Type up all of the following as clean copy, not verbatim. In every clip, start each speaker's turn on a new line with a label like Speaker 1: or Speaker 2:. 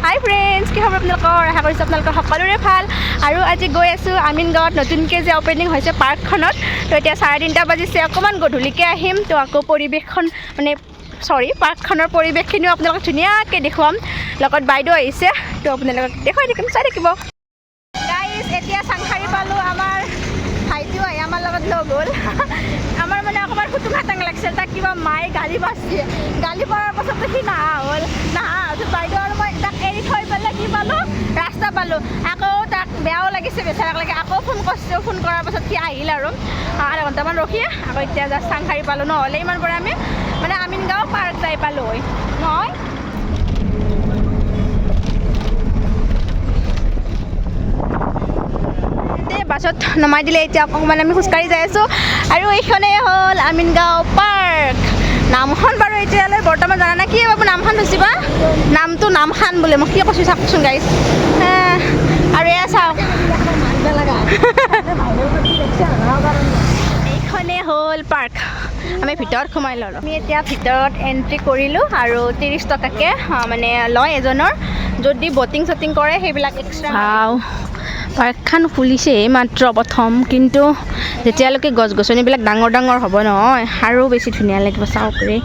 Speaker 1: হাই friends, কি খবৰ আপোনালোকৰ? আশা কৰিছোঁ আপোনালোকৰ সকলোৰে ভাল। আৰু আজি গৈ আছোঁ আমিনগাঁৱত নতুনকৈ যে অপেনিং হৈছে পাৰ্কখনত। তো এতিয়া 3:30 বাজিছে, অকণমান গধূলিকৈ আহিম। তো আকৌ পৰিৱেশখন পাৰ্কখনৰ পৰিৱেশখিনিও আপোনালোকক ধুনীয়াকৈ দেখুৱাম। লগত বাইদেউ আহিছে, তো আপোনালোকক দেখুৱাই থাকিম, চাই থাকিব। গাইজ, এতিয়া চাংখাৰী পালোঁ। আমাৰ ভাইটিও আহি আমাৰ লগত লগ হ'ল। আমাৰ মানে অকণমান খুটুং খাটাং লাগিছিল, তাক কিবা মায়ে গালি পাৰছে। গালি পৰাৰ পাছতো সি নহা হ'ল। বাইদেউ আৰু মই তাক এৰি থৈ পেলাই কি পালোঁ, ৰাস্তা পালোঁ। আকৌ তাক বেয়াও লাগিছে বেচাৰাক লাগে। আকৌ ফোন কৰিছোঁ, ফোন কৰাৰ পাছত সি আহিল আৰু আধা ঘণ্টামান ৰখি আকৌ এতিয়া জাষ্ট চাংখাৰী পালোঁ। নহ'লে ইমান পৰা আমি মানে আমিনগাঁও পাৰ্ক যাই পালোঁ হয় নহয়। বাছত নমাই দিলে, এতিয়া অকণমান আমি খোজকাঢ়ি যাই আছোঁ। আৰু এইখনেই হ'ল আমিনগাঁও পাৰ্ক। নামখন বাৰু এতিয়ালৈ বৰ্তমান জানা নাই, কি বাবু নামখন হৈছে বা? নামটো নামখান বোলে। মই কি কৈছোঁ চাওকচোন গাইজ। আৰু এয়া চাওক, এইখনেই হ'ল পাৰ্ক। আমি ভিতৰত সোমাই ল'লোঁ। আমি এতিয়া ভিতৰত এণ্ট্ৰি কৰিলোঁ আৰু 30 টকাকৈ মানে লয় এজনৰ। যদি বটিং চটিং কৰে সেইবিলাক এক্সট্ৰা। পাৰ্কখন খুলিছেই মাত্ৰ প্ৰথম, কিন্তু যেতিয়ালৈকে গছ গছনিবিলাক ডাঙৰ ডাঙৰ হ'ব নহয় আৰু বেছি ধুনীয়া লাগিব। চাওক ৰে,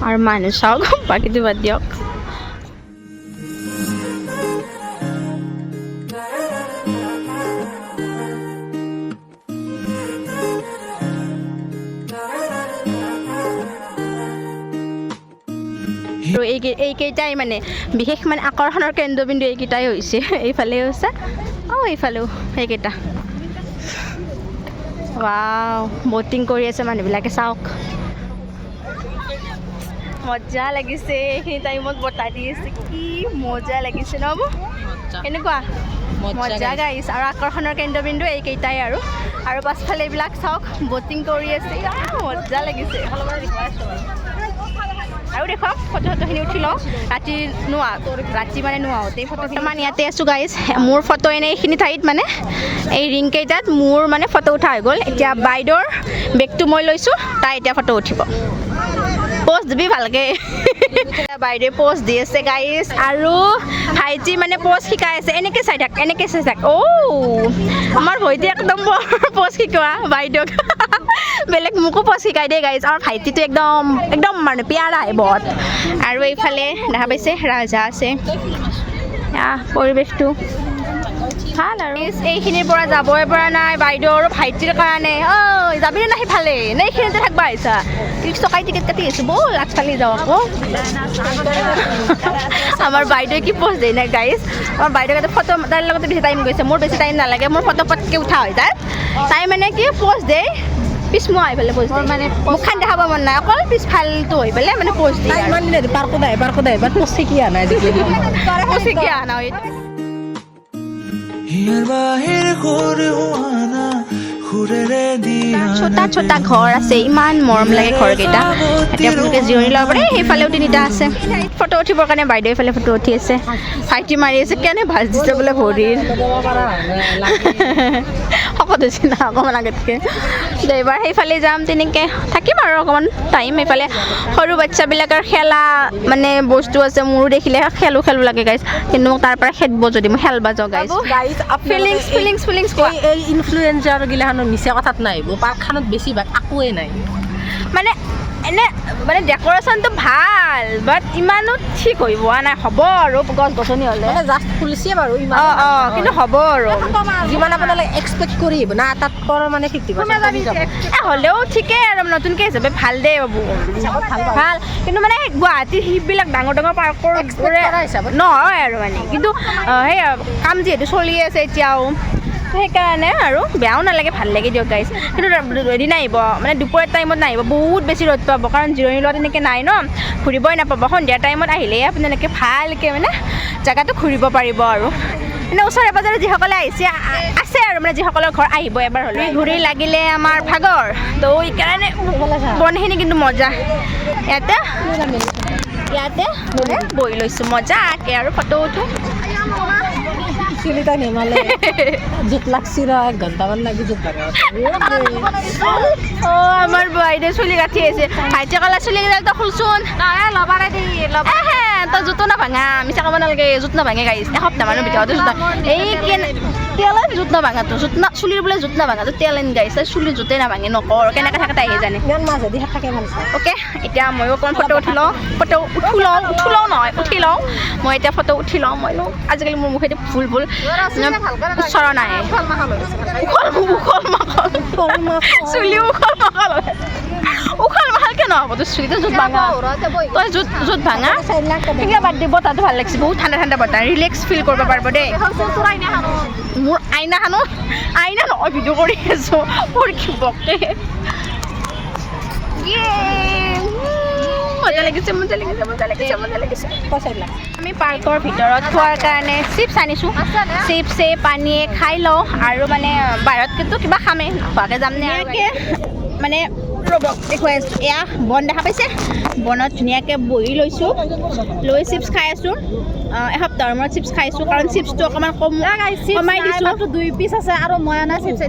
Speaker 1: আৰু মানুহ চাওক, বাকীটো বাদ দিয়ক। আৰু এইকেইটাই মানে বিশেষ মানে আকৰ্ষণৰ কেন্দ্ৰবিন্দু এইকেইটাই হৈছে। এইফালে হৈছে, এইফালেও সেইকেইটা। ৱাও, বটিং কৰি আছে মানুহবিলাকে, চাওক মজা লাগিছে। এইখিনি টাইমত বতাহ দি আছে, কি মজা লাগিছে ন? এনেকুৱা মজা গাইছ। আৰু আকৰ্ষণৰ কেন্দ্ৰবিন্দু এইকেইটাই আৰু পাছফালে এইবিলাক চাওক বটিং কৰি আছে, মজা লাগিছে। আৰু দেখুৱাওক, ফটোখিনি উঠি লওঁ। ৰাতি মানে নোৱাওঁতেই ফটোখিনি মানে ইয়াতে আছোঁ গাইজ। মোৰ ফটো এনেই এইখিনি ঠাইত মানে এই ৰিংকেইটাত মোৰ মানে ফটো উঠা হৈ গ'ল। এতিয়া বাইদেউৰ বেগটো মই লৈছোঁ, তাই এতিয়া ফটো উঠিব। প'ষ্ট দিবি ভালকৈ। বাইদেৱে প'ষ্ট দি আছে গাইজ, আৰু ভাইটি মানে প'ষ্ট শিকাই আছে। এনেকৈ চাই থাক, এনেকৈ চাই থাক। আমাৰ ভইটি একদম প'ষ্ট শিকোৱা বাইদেউক। বেলেগ মোকো প'ষ্ট শিকাই দিয়ে গাইজ। আমাৰ ভাইটিটো একদম মানে পিয়াৰা হয় বহুত। আৰু এইফালে দেখা পাইছে ৰাজহাঁহ আছে। পৰিৱেশটো ভাল। আৰু এইখিনিৰ পৰা যাবই পৰা নাই বাইদেউ আৰু ভাইটিৰ কাৰণে। যাবিনে নাই সিফালে? নে এইখিনিতে থাকিব আহিছা? 30 টকাই টিকেট কাটি আহিছোঁ, ব'ল আগফালে যাওঁ আকৌ। আমাৰ বাইদেৱে কি প'ষ্ট দিয়ে নাই গাইজ। আমাৰ বাইদেউ ফটো, তাইৰ লগতে বেছি টাইম গৈছে। মোৰ বেছি টাইম নালাগে, মোৰ ফটো পটকৈ উঠা হয় তাই মানে কি প'ষ্ট দিয়ে পিছমুৱা হৈ পেলাই প'ষ্ট দিয়ে। মানে মুখখন দেখাব মন নাই, অকল পিছফালটো হৈ পেলাই মানে প'ষ্ট দিয়ে। পাৰ্কত প'ষ্ট শিকি অহা নাই, প'ষ্ট শিকি অহা নাই। ছোটা ছোটা ঘৰ আছে, ইমান মৰম লাগে ঘৰকেইটা। এতিয়া আপোনালোকে জিৰণি ল'ব পাৰে। সেইফালেও 3টা আছে। ফটো উঠিবৰ কাৰণে বাইদেউ এইফালে ফটো উঠি আছে। ভাইটি মাৰি আছে, কেনে ভাজ দিছে বোলে ভৰিৰ। শকত হৈছে না অকণমান আগতকৈ। এইবাৰ সেইফালে যাম, তেনেকৈ থাকিম আৰু অকণমান টাইম। এইফালে সৰু বাচ্ছাবিলাকৰ খেলা মানে বস্তু আছে, মোৰো দেখিলে খেলো লাগে গাইজ, কিন্তু মোক তাৰ পৰা খেদব যদি মই খেলবা যাওঁ গাইজ। ফিলিংছ
Speaker 2: এই ইনফ্লুৱেঞ্চাৰ গিলাখানৰ মিছা কথাত নাহিব। পাৰ্কখনত বেছিভাগ একোৱেই নাই।
Speaker 1: মানে ডেক'ৰেশ্যনটো ভাল, বাট ইমানো ঠিক হৈ পোৱা নাই। হ'ব আৰু গছ গছনি হ'লে
Speaker 2: জাষ্ট খুলিছে বাৰু,
Speaker 1: কিন্তু হ'ব আৰু
Speaker 2: যিমান আপোনালোকে এক্সপেক্ট কৰি আহিব না, তাত মানে 50%
Speaker 1: হ'লেও ঠিকেই আৰু নতুনকৈ হিচাপে ভাল দেই বাবু, ভাল। কিন্তু মানে গুৱাহাটীৰ সেইবিলাক ডাঙৰ ডাঙৰ পাৰ্কৰ নহয় আৰু মানে, কিন্তু সেই কাম যিহেতু চলি আছে এতিয়াও, সেইকাৰণে আৰু বেয়াও নালাগে, ভাল লাগে দিয়ক গাইজ। কিন্তু এদিন আহিব মানে দুপৰীয়া টাইমত নাহিব, বহুত বেছি ৰ'দ পাব, কাৰণ জিৰণি লোৱা তেনেকৈ নাই ন, ঘূৰিবই নাপাব। সন্ধিয়া টাইমত আহিলে আপোনালোকে ভালকৈ মানে জেগাটো ঘূৰিব পাৰিব। আৰু মানে ওচৰে পাজৰে যিসকলে আছে আৰু মানে যিসকলৰ ঘৰ আহিব এবাৰ হ'লে, ঘূৰি লাগিলে আমাৰ ভাগৰ, তো সেইকাৰণে বনখিনি কিন্তু মজা। ইয়াতে বহি লৈছোঁ মজাকৈ আৰু ফটো উঠোঁ।
Speaker 2: চুলিটা নেমালে জোত লাগছি ৰ 1 ঘণ্টামান লাগি জোত
Speaker 1: আমার বাইরে চুলি কাটি আছে ভাইটি কলা চুলি কেইডাল তো খুলছুন ল'বাৰে দি এটা জোতো নাভাঙা মিছা ক'ব নালাগে জোত নাভাঙে গাইছ এসপ্তাহমানৰ ভিতৰতে জোত এই তেলেন জোত নাভাঙাটো জোত না চুলিৰ বোলে জোত নাভাঙাটো তেলেন গাইছ চুলিৰ জোতে নাভাঙে নকৰ কেনেকৈ থাকে তাইহে জানে
Speaker 2: ইমান মাজেদি থাকে ভাল
Speaker 1: অ'কে এতিয়া ময়ো অকণমান ফটো উঠি লওঁ ফটো উঠি লওঁ নহয় উঠি লওঁ মই এতিয়া ফটো উঠি লওঁ মই আজিকালি মোৰ মুখেদি ভুল উচ্চাৰণ আহে চুলি উখল মাখলকে নহ'ব তোৰ চুলিটো জোত ভাঙা তই জোত ভাঙা সেইবিলাক বাদ দিব তাতো ভাল লাগিছে বহুত ঠাণ্ডা বতাহ ৰিলেক্স ফিল কৰিব পাৰিব দেই মোৰ আইনা নহয় ভিডিঅ' কৰি আছোঁ মোৰ কি বকে মজা লাগিছে আমি পাৰ্কৰ ভিতৰত খোৱাৰ কাৰণে চিপছ আনিছোঁ চিপছে পানীয়ে খাই লওঁ আৰু মানে বাহিৰত কিন্তু কিবা খামেই নোখোৱাকৈ যাম নে মানে ৰ'ব দেখুৱাই আছোঁ এয়া বন দেখা পাইছে বনত ধুনীয়াকৈ বহি লৈছোঁ লৈ চিপছ খাই আছোঁ এসপ্তাহৰ মূৰত চিপছ খাইছোঁ কাৰণ চিপছটো অকণমান কমাই দিছোঁ 2 পিচ আছে আৰু মই অনা চিপছ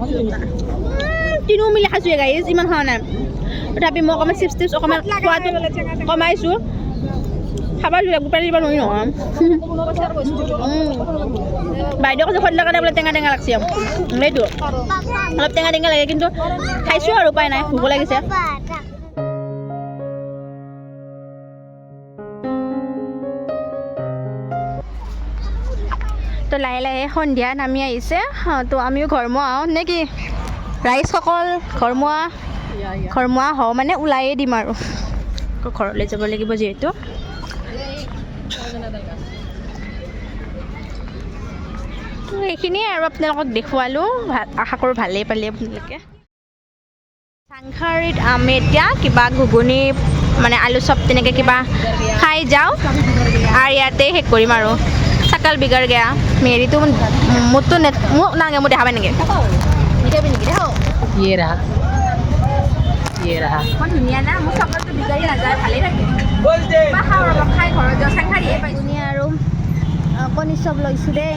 Speaker 1: তিনিও মিলি খাইছোঁ গাইজ ইমান খোৱা নাই তথাপি মই অকণমান চিপছ অকণমান খোৱাটো কমাইছোঁ খাব গোটাই দিব নোৱাৰি নহয় বাইদেউ কৈছে সদায় কাৰণে বোলে টেঙা লাগছে সেইটো অলপ টেঙা লাগে কিন্তু খাইছোঁ আৰু উপায় নাই ভোক লাগিছে তো লাহে সন্ধিয়া নামি আহিছে তো আমিও ঘৰমুৱা নে কি ৰাইজসকল ঘৰমুৱা হওঁ মানে ওলায়ে দিম আৰু ঘৰলৈ যাব লাগিব যিহেতু এইখিনিয়ে আৰু আপোনালোকক দেখুৱালোঁ আশা কৰোঁ ভালেই পালে আপোনালোকে চাংখাৰীত আমি এতিয়া কিবা ঘুগুনি মানে আলু চপ তেনেকৈ কিবা খাই যাওঁ আৰু ইয়াতে শেষ কৰিম আৰু চাকাল বিগাৰ গেয়া মেৰিটো মোৰতো মোক নালাগে মোক দেখা পাই নেকি ইমান ধুনীয়া না মোৰ চাকালটো বিগাৰি নাযায় ভালেই থাকে খাওঁ অলপ খাই ঘৰত যাওঁ চাংখাৰীহে পাইছোঁ আৰু কণী চপ লৈছোঁ দেই